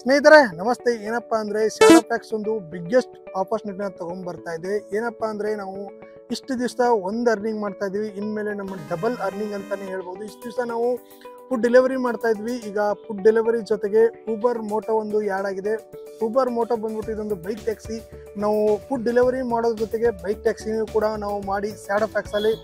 ಸ್ನೇಹಿತರೆ ನಮಸ್ತೆ. ಏನಪ್ಪಾ ಅಂದ್ರೆ ಶಾಡೋ ಪ್ಯಾಕ್ಸ್ ಒಂದು ಬಿಗ್ಗೆಸ್ಟ್ ಆಪರ್ಚುನಿಟಿನ ತಗೊಂಡ್ ಬರ್ತಾ ಇದೆ. ಏನಪ್ಪಾ ಅಂದ್ರೆ ನಾವು ಇಷ್ಟು ದಿವಸ ಒಂದು ಅರ್ನಿಂಗ್ ಮಾಡ್ತಾ ಇದೀವಿ, ಇನ್ಮೇಲೆ ನಮ್ಮ ಡಬಲ್ ಅರ್ನಿಂಗ್ ಅಂತಾನೆ ಹೇಳ್ಬೋದು. ಇಷ್ಟು ದಿವಸ ನಾವು ಫುಡ್ ಡೆಲಿವರಿ ಮಾಡ್ತಾ ಇದ್ವಿ. ಈಗ ಫುಡ್ ಡೆಲಿವರಿ ಜೊತೆಗೆ ಊಬರ್ ಮೋಟೋ ಒಂದು ಆ್ಯಡ್ ಆಗಿದೆ. ಊಬರ್ ಮೋಟೋ ಬಂದ್ಬಿಟ್ಟು ಇದೊಂದು ಬೈಕ್ ಟ್ಯಾಕ್ಸಿ. ನಾವು ಫುಡ್ ಡೆಲಿವರಿ ಮಾಡೋದ್ರ ಜೊತೆಗೆ ಬೈಕ್ ಟ್ಯಾಕ್ಸಿನೂ ಕೂಡ ನಾವು ಮಾಡಿ ಶಾಡೋ ಪ್ಯಾಕ್ಸ್ ಅಲ್ಲಿ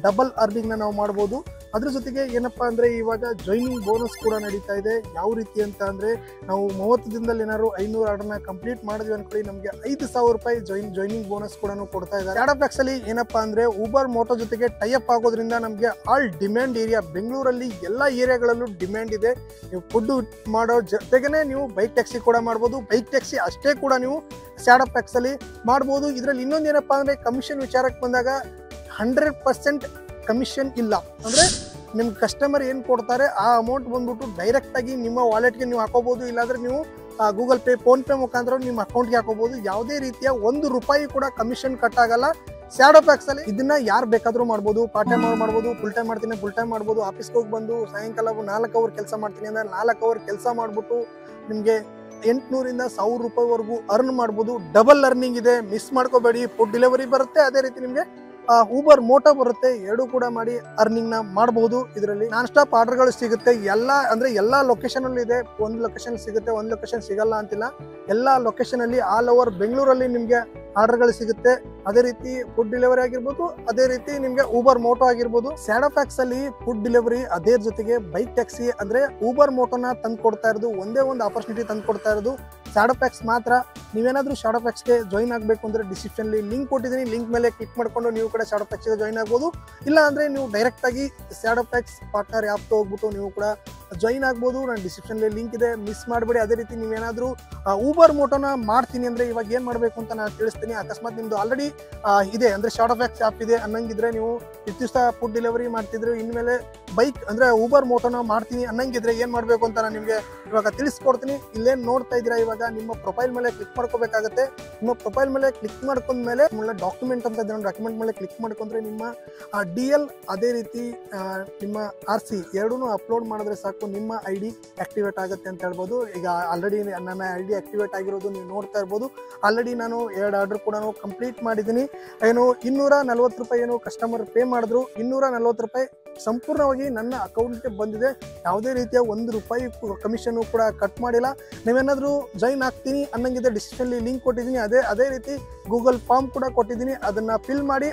ಡಬಲ್ ಅರ್ನಿಂಗ್ನ ನಾವು ಮಾಡ್ಬೋದು. ಅದ್ರ ಜೊತೆಗೆ ಏನಪ್ಪಾ ಅಂದ್ರೆ ಇವಾಗ ಜಾಯ್ನಿಂಗ್ ಬೋನಸ್ ಕೂಡ ನಡೀತಾ ಇದೆ. ಯಾವ ರೀತಿ ಅಂತ ಅಂದ್ರೆ ನಾವು 30 ದಿನದಲ್ಲಿ ಏನಾದ್ರು 500 ಆರ್ಡರ್ನ ಕಂಪ್ಲೀಟ್ ಮಾಡಿದ್ವಿ ಅನ್ಕೊಳ್ಳಿ, ನಮಗೆ 5,000 ರೂಪಾಯಿ ಜಾಯ್ನಿಂಗ್ ಬೋನಸ್ ಕೂಡ ಕೊಡ್ತಾ ಇದ್ದಾರೆ. ಶಾಡೋ ಪ್ಯಾಕ್ಸ್ ಅಲ್ಲಿ ಏನಪ್ಪಾ ಅಂದ್ರೆ ಊಬರ್ ಮೋಟೋ ಜೊತೆಗೆ ಟೈಅಪ್ ಆಗೋದ್ರಿಂದ ನಮಗೆ ಆಲ್ ಡಿಮ್ಯಾಂಡ್ ಏರಿಯಾ, ಬೆಂಗಳೂರಲ್ಲಿ ಎಲ್ಲಾ ಏರಿಯಾಗಳಲ್ಲೂ ಡಿಮ್ಯಾಂಡ್ ಇದೆ. ನೀವು ಫುಡ್ ಮಾಡೋ ಜೊತೆಗೇನೆ ನೀವು ಬೈಕ್ ಟ್ಯಾಕ್ಸಿ ಕೂಡ ಮಾಡ್ಬೋದು. ಬೈಕ್ ಟ್ಯಾಕ್ಸಿ ಅಷ್ಟೇ ಕೂಡ ನೀವು ಶಾಡೋ ಪ್ಯಾಕ್ಸ್ ಅಲ್ಲಿ ಮಾಡ್ಬೋದು. ಇದರಲ್ಲಿ ಇನ್ನೊಂದು ಏನಪ್ಪಾ ಅಂದ್ರೆ ಕಮಿಷನ್ ವಿಚಾರಕ್ಕೆ ಬಂದಾಗ 100% ಕಮಿಷನ್ ಇಲ್ಲ. ಅಂದ್ರೆ ನಿಮ್ ಕಸ್ಟಮರ್ ಏನ್ ಕೊಡ್ತಾರೆ ಆ ಅಮೌಂಟ್ ಬಂದ್ಬಿಟ್ಟು ಡೈರೆಕ್ಟ್ ಆಗಿ ನಿಮ್ಮ ವಾಲೆಟ್ಗೆ ನೀವು ಹಾಕೋಬಹುದು. ಇಲ್ಲಾಂದ್ರೆ ನೀವು ಗೂಗಲ್ ಪೇ, ಫೋನ್ ಪೇ ಮುಖಾಂತರ ನಿಮ್ಮ ಅಕೌಂಟ್ಗೆ ಹಾಕೋಬಹುದು. ಯಾವುದೇ ರೀತಿಯ 1 ರೂಪಾಯಿ ಕೂಡ ಕಮಿಷನ್ ಕಟ್ ಆಗಲ್ಲ ಶಾಡೋ ಪ್ಯಾಕ್ಸ್ ಅಲ್ಲಿ. ಇದನ್ನ ಯಾರು ಬೇಕಾದ್ರೂ ಮಾಡ್ಬೋದು. ಪಾರ್ಟ್ ಟೈಮ್ ಮಾಡ್ಬೋದು, ಫುಲ್ ಟೈಮ್ ಮಾಡ್ತೀನಿ ಫುಲ್ ಟೈಮ್ ಮಾಡ್ಬೋದು. ಆಫೀಸ್ಗೆ ಹೋಗಿ ಬಂದು ಸಾಯಂಕಾಲ 4 ಅವರ್ ಕೆಲಸ ಮಾಡ್ತೀನಿ ಅಂದ್ರೆ 4 ಅವರ್ ಕೆಲಸ ಮಾಡ್ಬಿಟ್ಟು ನಿಮ್ಗೆ 800 ಇಂದ 1000 ರೂಪಾಯಿವರೆಗೂ ಅರ್ನ್ ಮಾಡ್ಬೋದು. ಡಬಲ್ ಅರ್ನಿಂಗ್ ಇದೆ, ಮಿಸ್ ಮಾಡ್ಕೋಬೇಡಿ. ಫುಡ್ ಡೆಲಿವರಿ ಬರುತ್ತೆ, ಅದೇ ರೀತಿ ನಿಮ್ಗೆ ಊಬರ್ ಮೋಟೋ ಬರುತ್ತೆ. ಎರಡು ಕೂಡ ಮಾಡಿ ಅರ್ನಿಂಗ್ ನ ಮಾಡಬಹುದು. ಇದರಲ್ಲಿ ನಾನ್ ಸ್ಟಾಪ್ ಆರ್ಡರ್ಗಳು ಸಿಗುತ್ತೆ. ಎಲ್ಲಾ ಲೊಕೇಶನ್ ಅಲ್ಲಿ ಇದೆ. ಒಂದು ಲೊಕೇಶನ್ ಸಿಗುತ್ತೆ, ಒಂದು ಲೊಕೇಶನ್ ಸಿಗಲ್ಲ ಅಂತಿಲ್ಲ. ಎಲ್ಲಾ ಲೊಕೇಶನ್ ಅಲ್ಲಿ ಆಲ್ ಓವರ್ ಬೆಂಗಳೂರಲ್ಲಿ ನಿಮ್ಗೆ ಆರ್ಡರ್ಗಳು ಸಿಗುತ್ತೆ. ಅದೇ ರೀತಿ ಫುಡ್ ಡೆಲಿವರಿ ಆಗಿರ್ಬೋದು, ಅದೇ ರೀತಿ ನಿಮ್ಗೆ ಊಬರ್ ಮೋಟೋ ಆಗಿರ್ಬೋದು. ಶಾಡೋ ಪ್ಯಾಕ್ಸ್ ಅಲ್ಲಿ ಫುಡ್ ಡೆಲಿವರಿ, ಅದೇ ಜೊತೆಗೆ ಬೈಕ್ ಟ್ಯಾಕ್ಸಿ ಅಂದ್ರೆ ಊಬರ್ ಮೋಟೋನ ತಂದು ಕೊಡ್ತಾ ಇರೋದು ಒಂದೇ ಒಂದು ಆಪರ್ಚುನಿಟಿ ತಂದು ಕೊಡ್ತಾ ಇರೋದು ಶಾಡೋ ಪ್ಯಾಕ್ಸ್ ಮಾತ್ರ. ನೀವೇನಾದ್ರೂ ಶಾಡೋ ಪ್ಯಾಕ್ಸ್ಗೆ ಜಾಯಿನ್ ಆಗಬೇಕು ಅಂದ್ರೆ ಡಿಸ್ಕ್ರಿಪ್ಷನ್ ಲಿಂಕ್ ಕೊಟ್ಟಿದ್ದೀನಿ. ಲಿಂಕ್ ಮೇಲೆ ಕ್ಲಿಕ್ ಮಾಡ್ಕೊಂಡು ನೀವು ಕೂಡ ಶಾಡೋ ಪ್ಯಾಕ್ಸ್ಗೆ ಜಾಯಿನ್ ಆಗ್ಬೋದು. ಇಲ್ಲ ಅಂದ್ರೆ ನೀವು ಡೈರೆಕ್ಟ್ ಆಗಿ ಶಾಡೋ ಪ್ಯಾಕ್ಸ್ ಪಾರ್ಟ್ನರ್ ಆ್ಯಪ್ ಹೋಗ್ಬಿಟ್ಟು ನೀವು ಕೂಡ ಜಾಯಿನ್ ಆಗ್ಬೋದು. ನಾನು ಡಿಸ್ಕ್ರಿಪ್ಷನ್ ಲಿಂಕ್ ಇದೆ, ಮಿಸ್ ಮಾಡಬೇಡಿ. ಅದೇ ರೀತಿ ನೀವೇನಾದ್ರೂ ಊಬರ್ ಮೋಟೋನ ಮಾಡ್ತೀನಿ ಅಂದ್ರೆ ಇವಾಗ ಏನ್ ಮಾಡ್ಬೇಕು ಅಂತ ನಾನು ತಿಳಿಸ್ತೀನಿ. ಅಕಸ್ಮಾತ್ ನಿಮ್ದು ಆಲ್ರೆಡಿ ಇದೆ ಅಂದ್ರೆ ಶಾಡೋ ಪ್ಯಾಕ್ಸ್ ಆ್ಯಪ್ ಇದೆ ಅನ್ನಂಗಿದ್ರೆ, ನೀವು ಇಷ್ಟು ದಿವಸ ಫುಡ್ ಡೆಲಿವರಿ ಮಾಡ್ತಿದ್ರು, ಇನ್ಮೇಲೆ ಬೈಕ್ ಅಂದ್ರೆ ಊಬರ್ ಮೋಟೋನ ಮಾಡ್ತೀನಿ ಅನ್ನಂಗಿದ್ರೆ ಏನ್ ಮಾಡ್ಬೇಕು ಅಂತ ನಾನು ನಿಮ್ಗೆ ಇವಾಗ ತಿಳಿಸ್ಕೊಡ್ತೀನಿ. ಇಲ್ಲೇನ್ ನೋಡ್ತಾ ಇದ್ದೀರಾ, ಇವಾಗ ನಿಮ್ಮ ಪ್ರೊಫೈಲ್ ಮೇಲೆ ಕ್ಲಿಕ್ ಮಾಡ್ಕೋಬೇಕಾಗತ್ತೆ. ನಿಮ್ಮ ಪ್ರೊಫೈಲ್ ಮೇಲೆ ಕ್ಲಿಕ್ ಮಾಡ್ಕೊಂಡ್ಮೇಲೆ ಡಾಕ್ಯುಮೆಂಟ್ ಅಂತ ಇದೆ, ಡಾಕ್ಯುಮೆಂಟ್ ಮೇಲೆ ಕ್ಲಿಕ್ ಮಾಡ್ಕೊಂಡ್ರೆ ನಿಮ್ಮ DL ಅದೇ ರೀತಿ ನಿಮ್ಮ RC ಎರಡೂ ಅಪ್ಲೋಡ್ ಮಾಡಿದ್ರೆ ಸಾಕು, ನಿಮ್ಮ ID ಆಕ್ಟಿವೇಟ್ ಆಗುತ್ತೆ ಅಂತ ಹೇಳ್ಬೋದು. ಈಗ ಆಲ್ರೆಡಿ ನನ್ನ ID ಆಕ್ಟಿವೇಟ್ ಆಗಿರೋದು ನೀವು ನೋಡ್ತಾ ಇರ್ಬೋದು. ಆಲ್ರೆಡಿ ನಾನು 2 ಆರ್ಡರ್ ಕೂಡ ಕಂಪ್ಲೀಟ್ ಮಾಡಿದ್ದೀನಿ. ಏನು 240 ರೂಪಾಯಿ ಏನು ಕಸ್ಟಮರ್ ಪೇ ಮಾಡಿದ್ರು, 240 ರೂಪಾಯಿ ಸಂಪೂರ್ಣವಾಗಿ ನನ್ನ ಅಕೌಂಟ್ಗೆ ಬಂದಿದೆ. ಯಾವುದೇ ರೀತಿಯ 1 ರೂಪಾಯಿ ಕಮಿಷನ್ ಕೂಡ ಕಟ್ ಮಾಡಿಲ್ಲ. ನೀವೇನಾದ್ರೂ ಜಾಯಿನ್ ಆಗ್ತೀನಿ ಅನ್ನಂಗಿದ್ರೆ ಡಿಸ್ಕ್ರಿಪ್ಷನ್ ಲಿಂಕ್ ಕೊಟ್ಟಿದ್ದೀನಿ. ಅದೇ ರೀತಿ ಗೂಗಲ್ ಫಾರ್ಮ್ ಕೂಡ ಕೊಟ್ಟಿದ್ದೀನಿ. ಅದನ್ನ ಫಿಲ್ ಮಾಡಿ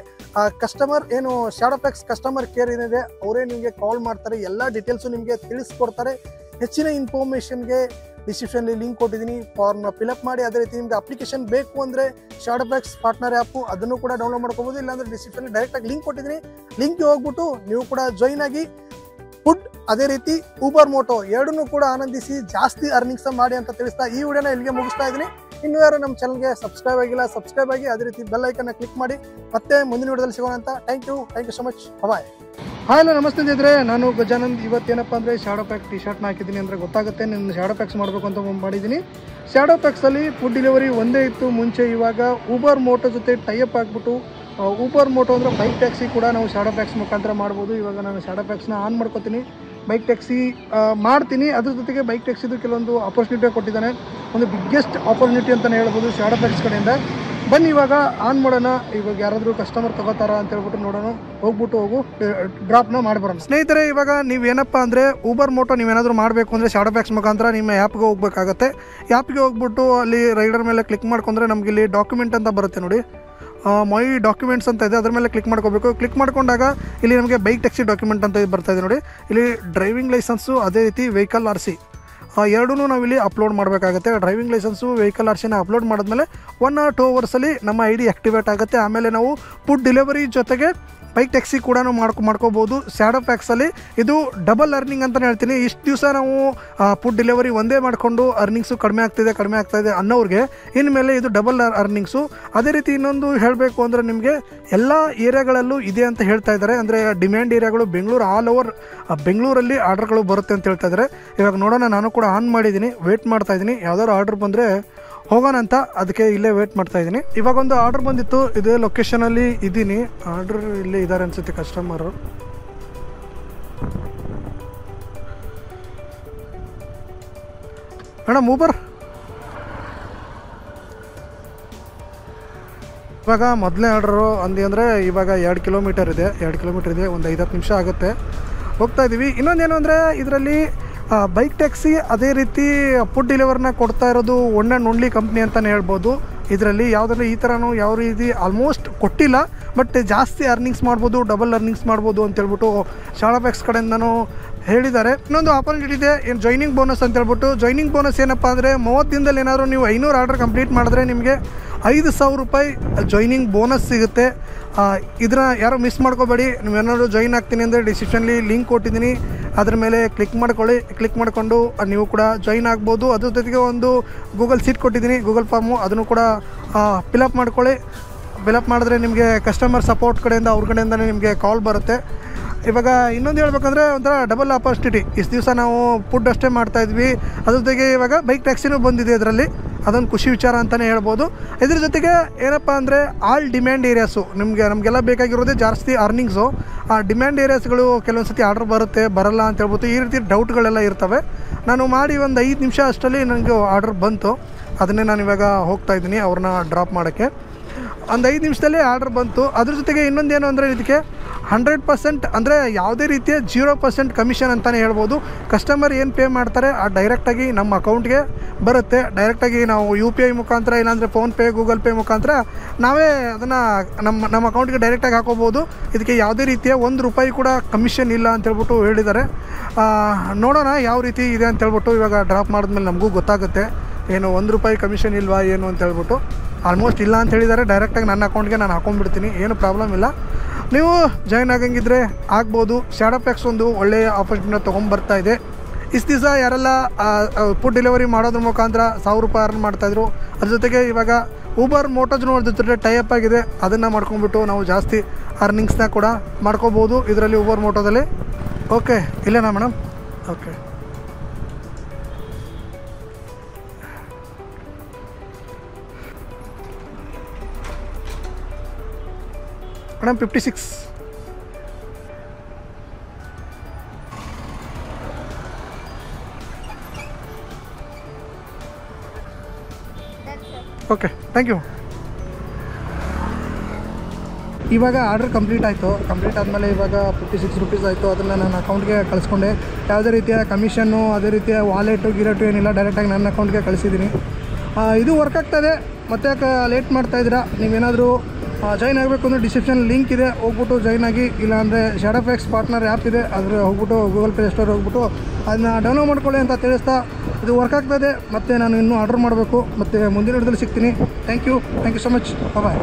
ಕಸ್ಟಮರ್ ಏನು ಶಾಡೋ ಪ್ಯಾಕ್ಸ್ ಕಸ್ಟಮರ್ ಕೇರ್ ಏನಿದೆ ಅವರೇ ನಿಮಗೆ ಕಾಲ್ ಮಾಡ್ತಾರೆ. ಎಲ್ಲ ಡೀಟೇಲ್ಸು ನಿಮಗೆ ತಿಳಿಸ್ಕೊಡ್ತಾರೆ. ಹೆಚ್ಚಿನ ಇನ್ಫಾರ್ಮೇಷನ್ಗೆ ಡಿಸ್ಕ್ರಿಪ್ಷನ್ ಲಿಂಕ್ ಕೊಟ್ಟಿದ್ದೀನಿ, ಫಾರ್ಮ್ನ ಫಿಲಪ್ ಮಾಡಿ. ಅದೇ ರೀತಿ ನಿಮ್ಗೆ ಅಪ್ಲಿಕೇಶನ್ ಬೇಕು ಅಂದರೆ ಶಾಡೋ ಪ್ಯಾಕ್ಸ್ ಪಾರ್ಟ್ನರ್ ಆ್ಯಪು ಅದನ್ನು ಕೂಡ ಡೌನ್ಲೋಡ್ ಮಾಡ್ಕೋಬೋದು. ಇಲ್ಲಾಂದ್ರೆ ಡಿಸ್ಕ್ರಿಪ್ಷನ್ ಡೈರೆಕ್ಟಾಗಿ ಲಿಂಕ್ ಕೊಟ್ಟಿದ್ದೀನಿ, ಲಿಂಕ್ಗೆ ಹೋಗ್ಬಿಟ್ಟು ನೀವು ಕೂಡ ಜಾಯಿನ್ ಆಗಿ ಫುಡ್ ಅದೇ ರೀತಿ ಊಬರ್ ಮೋಟೋ ಎರಡನ್ನೂ ಕೂಡ ಆನಂದಿಸಿ ಜಾಸ್ತಿ ಅರ್ನಿಂಗ್ಸ್ ಮಾಡಿ ಅಂತ ತಿಳಿಸ್ತಾ ಈ ವಿಡಿಯೋನ ಇಲ್ಲಿಗೆ ಮುಗಿಸ್ತಾ ಇದ್ದೀನಿ. ಇನ್ನು ಯಾರು ನಮ್ಮ ಚಾನಲ್ಗೆ ಸಬ್ಸ್ಕ್ರೈಬ್ ಆಗಿಲ್ಲ, ಸಬ್ಸ್ಕ್ರೈಬ್ ಆಗಿ. ಅದೇ ರೀತಿ ಬೆಲ್ ಐಕನ್ನ ಕ್ಲಿಕ್ ಮಾಡಿ. ಮತ್ತೆ ಮುಂದಿನ ವಿಡಿಯೋದಲ್ಲಿ ಸಿಗೋಣ ಅಂತ. Thank you so much. Bye. Hello, ನಮಸ್ತೆ ಇದ್ರೆ ನಾನು ಗಜಾನಂದ್. ಇವತ್ತೇನಪ್ಪ ಅಂದರೆ ಶಾಡೋ ಪ್ಯಾಕ್ ಟಿ ಶರ್ಟ್ನ ಹಾಕಿದ್ದೀನಿ ಅಂದರೆ ಗೊತ್ತಾಗುತ್ತೆ ನಾನು ಶಾಡೋ ಪ್ಯಾಕ್ಸ್ ಮಾಡಬೇಕು ಅಂತ ಮಾಡಿದ್ದೀನಿ. ಶಾಡೋ ಪ್ಯಾಕ್ಸಲ್ಲಿ ಫುಡ್ ಡೆಲಿವರಿ ಒಂದೇ ಇತ್ತು ಮುಂಚೆ. ಇವಾಗ ಊಬರ್ ಮೋಟೋ ಜೊತೆ ಟೈಅಪ್ ಆಗಿಬಿಟ್ಟು ಊಬರ್ ಮೋಟೋ ಅಂದರೆ ಬೈಕ್ ಟ್ಯಾಕ್ಸಿ ಕೂಡ ನಾವು ಶಾಡೋ ಪ್ಯಾಕ್ಸ್ ಮುಖಾಂತರ ಮಾಡ್ಬೋದು. ಇವಾಗ ನಾನು ಶಾಡೋ ಪ್ಯಾಕ್ಸ್ನ ಆನ್ ಮಾಡ್ಕೋತೀನಿ, ಬೈಕ್ ಟ್ಯಾಕ್ಸಿ ಮಾಡ್ತೀನಿ. ಅದ್ರ ಜೊತೆಗೆ ಬೈಕ್ ಟ್ಯಾಕ್ಸಿದು ಕೆಲವೊಂದು ಆಪರ್ಚುನಿಟಿ ಕೊಟ್ಟಿದ್ದಾನೆ. ಒಂದು ಬಿಗ್ಗೆಸ್ಟ್ ಆಪರ್ಚುನಿಟಿ ಅಂತಲೇ ಹೇಳ್ಬೋದು ಶಾಡೋ ಪ್ಯಾಕ್ಸ್ ಕಡೆಯಿಂದ. ಬನ್ನಿ ಇವಾಗ ಆನ್ ಮಾಡೋಣ. ಇವಾಗ ಯಾರಾದರೂ ಕಸ್ಟಮರ್ ತಗೋತಾರ ಅಂತ ಹೇಳ್ಬಿಟ್ಟು ನೋಡೋಣ. ಹೋಗು ಡ್ರಾಪ್ನ ಮಾಡ್ಬರೋಣ. ಸ್ನೇಹಿತರೆ, ಇವಾಗ ನೀವೇನಪ್ಪ ಅಂದರೆ ಊಬರ್ ಮೋಟೋ ನೀವೇನಾದರೂ ಮಾಡಬೇಕು ಅಂದರೆ ಶಾಡೋ ಪ್ಯಾಕ್ಸ್ ಮುಖಾಂತರ ನಿಮ್ಮ ಆ್ಯಪ್ಗೆ ಹೋಗ್ಬೇಕಾಗತ್ತೆ. ಆ್ಯಪ್ಗೆ ಹೋಗ್ಬಿಟ್ಟು ಅಲ್ಲಿ ರೈಡರ್ ಮೇಲೆ ಕ್ಲಿಕ್ ಮಾಡ್ಕೊಂಡ್ರೆ ನಮಗೆ ಇಲ್ಲಿ ಡಾಕ್ಯುಮೆಂಟ್ ಅಂತ ಬರುತ್ತೆ ನೋಡಿ, ಮೈ ಡಾಕ್ಯುಮೆಂಟ್ಸ್ ಅಂತ ಇದೆ. ಅದ್ರ ಮೇಲೆ ಕ್ಲಿಕ್ ಮಾಡ್ಕೋಬೇಕು. ಕ್ಲಿಕ್ ಮಾಡ್ಕೊಂಡಾಗ ಇಲ್ಲಿ ನಮಗೆ ಬೈಕ್ ಟ್ಯಾಕ್ಸಿ ಡಾಕ್ಯುಮೆಂಟ್ ಅಂತ ಬರ್ತಾ ಇದೆ ನೋಡಿ. ಇಲ್ಲಿ ಡ್ರೈವಿಂಗ್ ಲೈಸೆನ್ಸು ಅದೇ ರೀತಿ ವೆಹಿಕಲ್ RC ಎರಡೂ ನಾವಿಲ್ಲಿ ಅಪ್ಲೋಡ್ ಮಾಡಬೇಕಾಗುತ್ತೆ. ಡ್ರೈವಿಂಗ್ ಲೈಸೆನ್ಸು ವೆಹಿಕಲ್ RCನ ಅಪ್ಲೋಡ್ ಮಾಡಿದ್ಮೇಲೆ 1 or 2 ಅವರ್ಸಲ್ಲಿ ನಮ್ಮ ID ಆಕ್ಟಿವೇಟ್ ಆಗುತ್ತೆ. ಆಮೇಲೆ ನಾವು ಫುಡ್ ಡೆಲಿವರಿ ಜೊತೆಗೆ ಬೈಕ್ ಟ್ಯಾಕ್ಸಿ ಕೂಡ ಮಾಡ್ಕೋಬೋದು. ಶಾಡೋ ಪ್ಯಾಕ್ಸಲ್ಲಿ ಇದು ಡಬಲ್ ಅರ್ನಿಂಗ್ ಅಂತಲೇ ಹೇಳ್ತೀನಿ. ಇಷ್ಟು ದಿವಸ ನಾವು ಫುಡ್ ಡೆಲಿವರಿ ಒಂದೇ ಮಾಡಿಕೊಂಡು ಅರ್ನಿಂಗ್ಸು ಕಡಿಮೆ ಆಗ್ತಾಯಿದೆ ಅನ್ನೋರಿಗೆ ಇನ್ಮೇಲೆ ಇದು ಡಬಲ್ ಅರ್ನಿಂಗ್ಸು. ಅದೇ ರೀತಿ ಇನ್ನೊಂದು ಹೇಳಬೇಕು ಅಂದರೆ ನಿಮಗೆ ಎಲ್ಲ ಏರಿಯಾಗಳಲ್ಲೂ ಇದೆ ಅಂತ ಹೇಳ್ತಾ ಇದ್ದಾರೆ. ಅಂದರೆ ಡಿಮ್ಯಾಂಡ್ ಏರಿಯಾಗಳು ಬೆಂಗಳೂರು, ಆಲ್ ಓವರ್ ಬೆಂಗಳೂರಲ್ಲಿ ಆರ್ಡರ್ಗಳು ಬರುತ್ತೆ ಅಂತ ಹೇಳ್ತಾ ಇದ್ದಾರೆ. ಇವಾಗ ನೋಡೋಣ, ನಾನು ಕೂಡ ಆನ್ ಮಾಡಿದ್ದೀನಿ, ವೇಟ್ ಮಾಡ್ತಾ ಇದ್ದೀನಿ. ಯಾವ್ದಾದ್ರು ಆರ್ಡರ್ ಬಂದರೆ ಹೋಗೋಣ ಅಂತ, ಅದಕ್ಕೆ ಇಲ್ಲೇ ವೇಟ್ ಮಾಡ್ತಾ ಇದ್ದೀನಿ. ಇವಾಗ ಒಂದು ಆರ್ಡರ್ ಬಂದಿತ್ತು, ಇದೇ ಲೊಕೇಶನಲ್ಲಿ ಇದ್ದೀನಿ. ಆರ್ಡರ್ ಇಲ್ಲೇ ಇದ್ದಾರೆ ಅನ್ಸುತ್ತೆ ಕಸ್ಟಮರು. ಮೇಡಮ್ ಊಬರ್ ಇವಾಗ ಮೊದಲನೇ ಆರ್ಡ್ರು ಅಂದರೆ ಇವಾಗ 2 ಕಿಲೋಮೀಟರ್ ಇದೆ, 2 ಕಿಲೋಮೀಟರ್ ಇದೆ, ಒಂದು 5-10 ನಿಮಿಷ ಆಗುತ್ತೆ, ಹೋಗ್ತಾ ಇದ್ದೀವಿ. ಇನ್ನೊಂದೇನು ಅಂದರೆ ಇದರಲ್ಲಿ ಬೈಕ್ ಟ್ಯಾಕ್ಸಿ ಅದೇ ರೀತಿ ಫುಡ್ ಡೆಲಿವರ್ನ ಕೊಡ್ತಾ ಇರೋದು ಒನ್ ಆ್ಯಂಡ್ ಓನ್ಲಿ ಕಂಪ್ನಿ ಅಂತಲೇ ಹೇಳ್ಬೋದು. ಇದರಲ್ಲಿ ಯಾವುದ್ರಲ್ಲಿ ಈ ಥರನೂ ಯಾವ ರೀತಿ ಆಲ್ಮೋಸ್ಟ್ ಕೊಟ್ಟಿಲ್ಲ, ಬಟ್ ಜಾಸ್ತಿ ಅರ್ನಿಂಗ್ಸ್ ಮಾಡ್ಬೋದು, ಡಬಲ್ ಅರ್ನಿಂಗ್ಸ್ ಮಾಡ್ಬೋದು ಅಂತೇಳ್ಬಿಟ್ಟು ಶಾಲಾ ಪ್ಯಾಕ್ಸ್ ಕಡೆಯಿಂದನೂ ಹೇಳಿದ್ದಾರೆ. ಇನ್ನೊಂದು ಆಪರ್ಚುನಿಟಿ ಇದೆ, ಏನು ಜಾಯ್ನಿಂಗ್ ಬೋನಸ್ ಅಂತ ಹೇಳ್ಬಿಟ್ಟು. ಜಾಯ್ನಿಂಗ್ ಬೋನಸ್ ಏನಪ್ಪ ಅಂದರೆ 30 ದಿನದಲ್ಲಿ ಏನಾದರೂ ನೀವು 500 ಆರ್ಡರ್ ಕಂಪ್ಲೀಟ್ ಮಾಡಿದ್ರೆ ನಿಮಗೆ 5,000 ರೂಪಾಯಿ ಜಾಯ್ನಿಂಗ್ ಬೋನಸ್ ಸಿಗುತ್ತೆ. ಇದನ್ನ ಯಾರು ಮಿಸ್ ಮಾಡ್ಕೋಬೇಡಿ. ನೀವೇನಾದ್ರು ಜಾಯ್ನ್ ಆಗ್ತೀನಿ ಅಂದರೆ ಡಿಸ್ಕ್ರಿಪ್ಷನ್ಲಿ ಲಿಂಕ್ ಕೊಟ್ಟಿದ್ದೀನಿ, ಅದ್ರ ಮೇಲೆ ಕ್ಲಿಕ್ ಮಾಡ್ಕೊಳ್ಳಿ. ಕ್ಲಿಕ್ ಮಾಡಿಕೊಂಡು ನೀವು ಕೂಡ ಜಾಯ್ನ್ ಆಗ್ಬೋದು. ಅದ್ರ ಜೊತೆಗೆ ಒಂದು ಗೂಗಲ್ ಸೀಟ್ ಕೊಟ್ಟಿದ್ದೀನಿ, ಗೂಗಲ್ ಫಾರ್ಮು, ಅದನ್ನು ಕೂಡ ಫಿಲಪ್ ಮಾಡ್ಕೊಳ್ಳಿ. ಫಿಲಪ್ ಮಾಡಿದ್ರೆ ನಿಮಗೆ ಕಸ್ಟಮರ್ ಸಪೋರ್ಟ್ ಕಡೆಯಿಂದ ಅವ್ರ ಕಡೆಯಿಂದನೇ ನಿಮಗೆ ಕಾಲ್ ಬರುತ್ತೆ. ಇವಾಗ ಇನ್ನೊಂದು ಹೇಳ್ಬೇಕಂದ್ರೆ ಒಂಥರ ಡಬಲ್ ಆಪರ್ಚುನಿಟಿ. ಇಷ್ಟು ದಿವಸ ನಾವು ಫುಡ್ ಅಷ್ಟೇ ಮಾಡ್ತಾಯಿದ್ವಿ, ಅದ್ರ ಜೊತೆಗೆ ಇವಾಗ ಬೈಕ್ ಟ್ಯಾಕ್ಸಿನೂ ಬಂದಿದೆ ಇದರಲ್ಲಿ, ಅದೊಂದು ಖುಷಿ ವಿಚಾರ ಅಂತಲೇ ಹೇಳ್ಬೋದು. ಇದ್ರ ಜೊತೆಗೆ ಏನಪ್ಪ ಅಂದರೆ ಆಲ್ ಡಿಮ್ಯಾಂಡ್ ಏರಿಯಾಸು, ನಮಗೆಲ್ಲ ಬೇಕಾಗಿರೋದೇ ಜಾಸ್ತಿ ಅರ್ನಿಂಗ್ಸು. ಆ ಡಿಮ್ಯಾಂಡ್ ಏರಿಯಾಸ್ಗಳು ಕೆಲವೊಂದು ಸತಿ ಆರ್ಡ್ರ್ ಬರುತ್ತೆ, ಬರಲ್ಲ ಅಂತ ಹೇಳ್ಬೋದು, ಈ ರೀತಿ ಡೌಟ್ಗಳೆಲ್ಲ ಇರ್ತವೆ. ನಾನು ಮಾಡಿ ಒಂದು 5 ನಿಮಿಷ ಅಷ್ಟರಲ್ಲಿ ನನಗೆ ಆರ್ಡ್ರ್ ಬಂತು, ಅದನ್ನೇ ನಾನು ಇವಾಗ ಹೋಗ್ತಾಯಿದ್ದೀನಿ ಅವ್ರನ್ನ ಡ್ರಾಪ್ ಮಾಡೋಕ್ಕೆ. ಒಂದು 5 ನಿಮಿಷದಲ್ಲಿ ಆರ್ಡ್ರ್ ಬಂತು. ಅದ್ರ ಜೊತೆಗೆ ಇನ್ನೊಂದೇನು ಅಂದರೆ ಇದಕ್ಕೆ 100% ಅಂದರೆ ಯಾವುದೇ ರೀತಿಯ 0% ಕಮಿಷನ್ ಅಂತಲೇ ಹೇಳ್ಬೋದು. ಕಸ್ಟಮರ್ ಏನು ಪೇ ಮಾಡ್ತಾರೆ ಆ ಡೈರೆಕ್ಟಾಗಿ ನಮ್ಮ ಅಕೌಂಟ್ಗೆ ಬರುತ್ತೆ. ಡೈರೆಕ್ಟಾಗಿ ನಾವು UPI ಮುಖಾಂತರ, ಇಲ್ಲಾಂದರೆ ಫೋನ್ಪೇ, ಗೂಗಲ್ ಪೇ ಮುಖಾಂತರ ನಾವೇ ಅದನ್ನು ನಮ್ಮ ಅಕೌಂಟ್ಗೆ ಡೈರೆಕ್ಟಾಗಿ ಹಾಕೋಬೋದು. ಇದಕ್ಕೆ ಯಾವುದೇ ರೀತಿಯ 1 ರೂಪಾಯಿ ಕೂಡ ಕಮಿಷನ್ ಇಲ್ಲ ಅಂತೇಳ್ಬಿಟ್ಟು ಹೇಳಿದ್ದಾರೆ. ನೋಡೋಣ ಯಾವ ರೀತಿ ಇದೆ ಅಂತೇಳ್ಬಿಟ್ಟು. ಇವಾಗ ಡ್ರಾಪ್ ಮಾಡಿದ್ಮೇಲೆ ನಮಗೂ ಗೊತ್ತಾಗುತ್ತೆ ಏನು 1 ರೂಪಾಯಿ ಕಮಿಷನ್ ಇಲ್ವಾ ಏನು ಅಂತೇಳ್ಬಿಟ್ಟು. ಆಲ್ಮೋಸ್ಟ್ ಇಲ್ಲ ಅಂತ ಹೇಳಿದ್ದಾರೆ. ಡೈರೆಕ್ಟಾಗಿ ನನ್ನ ಅಕೌಂಟ್ಗೆ ನಾನು ಹಾಕೊಂಡ್ಬಿಡ್ತೀನಿ, ಏನು ಪ್ರಾಬ್ಲಮ್ ಇಲ್ಲ. ನೀವು ಜಾಯ್ನ್ ಆಗಂಗಿದ್ರೆ ಆಗ್ಬೋದು. ಶಾಡೋ ಪ್ಯಾಕ್ಸ್ ಒಂದು ಒಳ್ಳೆಯ ಆಪರ್ಚುನಿಟಿನ ತೊಗೊಂಬರ್ತಾ ಇದೆ. ಇಷ್ಟು ದಿವಸ ಯಾರೆಲ್ಲ ಫುಡ್ ಡೆಲಿವರಿ ಮಾಡೋದ್ರ ಮುಖಾಂತರ 1,000 ರೂಪಾಯಿ ಅರ್ನ್ ಮಾಡ್ತಾಯಿದ್ರು, ಅದ್ರ ಜೊತೆಗೆ ಇವಾಗ ಊಬರ್ ಮೋಟೋಜ್ನೂ ಅದ್ರ ಜೊತೆ ಟೈ ಅಪ್ ಆಗಿದೆ. ಅದನ್ನು ಮಾಡ್ಕೊಂಡ್ಬಿಟ್ಟು ನಾವು ಜಾಸ್ತಿ ಅರ್ನಿಂಗ್ಸ್ನ ಕೂಡ ಮಾಡ್ಕೋಬೋದು ಇದರಲ್ಲಿ, ಊಬರ್ ಮೋಟೋದಲ್ಲಿ. ಓಕೆ, ಇಲ್ಲೇನಾ madam? Okay madam, 56. Okay, thank you. ಇವಾಗ ಆರ್ಡರ್ ಕಂಪ್ಲೀಟ್ ಆಯಿತು. ಕಂಪ್ಲೀಟ್ ಆದಮೇಲೆ ಇವಾಗ 56 ರೂಪೀಸ್ ಆಯಿತು. ಅದನ್ನು ನನ್ನ ಅಕೌಂಟ್ಗೆ ಕಳಿಸ್ಕೊಂಡೆ. ಯಾವುದೇ ರೀತಿಯ ಕಮಿಷನ್ನು, ಅದೇ ರೀತಿಯ ವಾಲೆಟು ಗಿರೆಟು ಏನಿಲ್ಲ, ಡೈರೆಕ್ಟಾಗಿ ನನ್ನ ಅಕೌಂಟ್ಗೆ ಕಳಿಸಿದ್ದೀನಿ. ಇದು ವರ್ಕ್ ಆಗ್ತಾಯಿದೆ. ಮತ್ತೆ ಯಾಕೆ ಲೇಟ್ ಮಾಡ್ತಾಯಿದ್ದೀರಾ? ನೀವೇನಾದರೂ ಜಾಯ್ನ್ ಆಗಬೇಕು ಅಂದರೆ ಡಿಸ್ಕ್ರಿಪ್ಷನ್ ಲಿಂಕ್ ಇದೆ, ಹೋಗ್ಬಿಟ್ಟು ಜಾಯ್ನ್ ಆಗಿ. ಇಲ್ಲಾಂದರೆ ಶಾಡೋ ಪ್ಯಾಕ್ಸ್ ಪಾರ್ಟ್ನರ್ ಆ್ಯಪ್ ಇದೆ, ಅದ್ರ ಹೋಗ್ಬಿಟ್ಟು ಗೂಗಲ್ ಪ್ಲೇ ಸ್ಟೋರ್ ಹೋಗ್ಬಿಟ್ಟು ಅದನ್ನ ಡೌನ್ಲೋಡ್ ಮಾಡ್ಕೊಳ್ಳಿ ಅಂತ ತಿಳಿಸ್ತಾ, ಇದು ವರ್ಕ್ ಆಗ್ತಾಯಿದೆ. ಮತ್ತು ನಾನು ಇನ್ನೂ ಆರ್ಡರ್ ಮಾಡಬೇಕು. ಮತ್ತು ಮುಂದಿನ ವಿಡಿಯೋದಲ್ಲಿ ಸಿಗ್ತೀನಿ. Thank you so much. Bye.